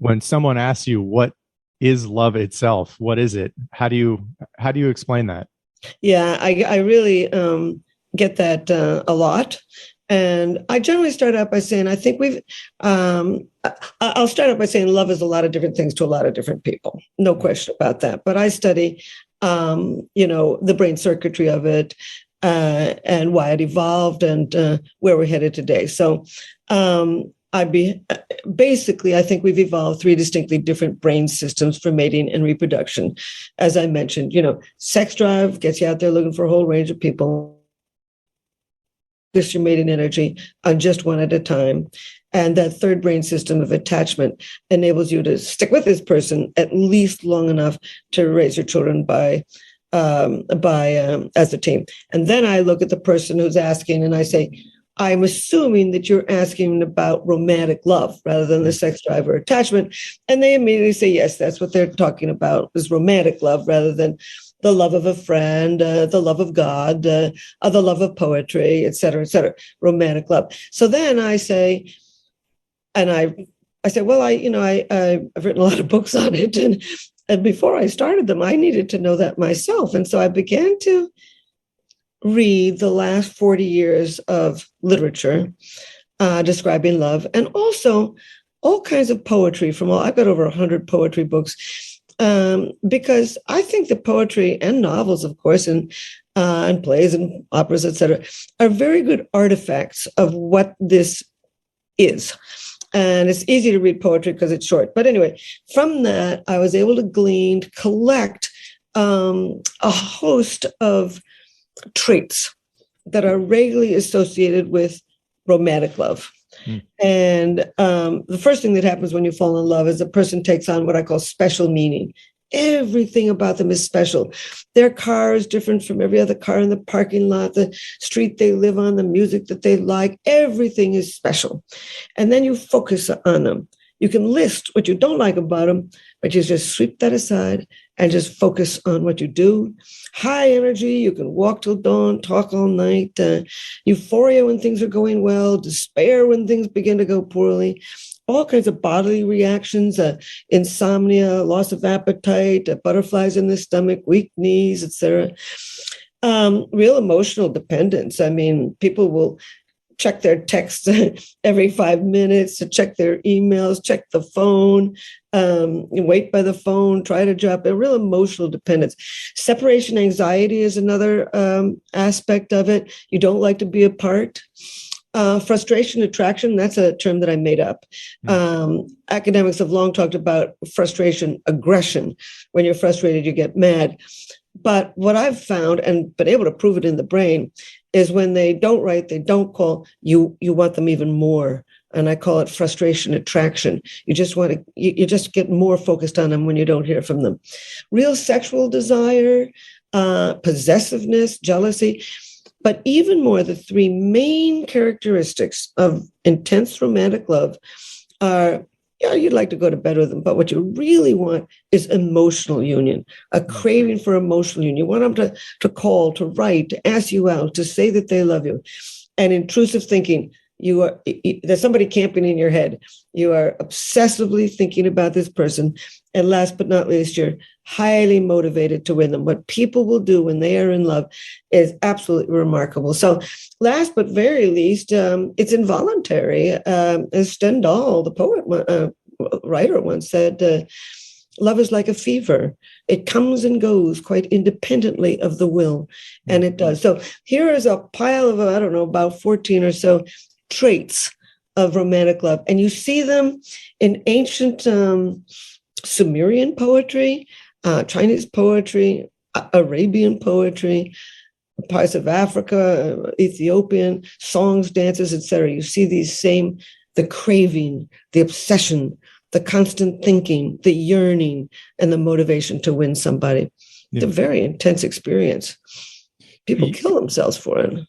when someone asks you what is love itself, what is it? How do you explain that? Yeah, I really get that a lot. And I generally start out by saying, I think I'll start out by saying love is a lot of different things to a lot of different people. No question about that. But I study, the brain circuitry of it and why it evolved and where we're headed today. So basically, I think we've evolved three distinctly different brain systems for mating and reproduction. As I mentioned, sex drive gets you out there looking for a whole range of people. Focus your mating energy on just one at a time. And that third brain system of attachment enables you to stick with this person at least long enough to raise your children as a team. And then I look at the person who's asking and I say, I'm assuming that you're asking about romantic love rather than the sex drive or attachment. And they immediately say, yes, that's what they're talking about, is romantic love rather than the love of a friend, the love of God, the love of poetry, et cetera, romantic love. So then I say, well, I've written a lot of books on it. And before I started them, I needed to know that myself. And so I began to read the last 40 years of literature describing love, and also all kinds of poetry I've got over 100 poetry books, because I think that poetry and novels, of course, and plays and operas, etc., are very good artifacts of what this is. And it's easy to read poetry because it's short. But anyway, from that, I was able to collect a host of traits that are regularly associated with romantic love. And the first thing that happens when you fall in love is a person takes on what I call special meaning. Everything about them is special. Their car is different from every other car in the parking lot, the street they live on, the music that they like. Everything is special. And then you focus on them. You can list what you don't like about them, but you just sweep that aside and just focus on what you do. High energy, you can walk till dawn, talk all night. Euphoria when things are going well, despair when things begin to go poorly. All kinds of bodily reactions, insomnia, loss of appetite, butterflies in the stomach, weak knees, etc. Real emotional dependence. I mean, people will check their texts every 5 minutes, to check their emails, check the phone, wait by the phone, try to drop a real emotional dependence. Separation anxiety is another aspect of it. You don't like to be apart. Frustration attraction, that's a term that I made up. Academics have long talked about frustration aggression. When you're frustrated, you get mad. But what I've found and been able to prove it in the brain is when they don't write, they don't call, you want them even more. And I call it frustration attraction. You just you just get more focused on them when you don't hear from them. Real sexual desire, possessiveness, jealousy. But even more, the three main characteristics of intense romantic love are, you'd like to go to bed with them, but what you really want is emotional union, a craving for emotional union. You want them to call, to write, to ask you out, to say that they love you. And intrusive thinking, there's somebody camping in your head. You are obsessively thinking about this person. And last but not least, you're highly motivated to win them. What people will do when they are in love is absolutely remarkable. So last but very least, it's involuntary. As Stendhal, the poet, writer, once said, love is like a fever. It comes and goes quite independently of the will. And it does. So here is a pile of, about 14 or so traits of romantic love. And you see them in ancient Sumerian poetry, Chinese poetry, Arabian poetry, parts of Africa, Ethiopian, songs, dances, etc. You see the craving, the obsession, the constant thinking, the yearning, and the motivation to win somebody. It's a very intense experience. People kill themselves for it.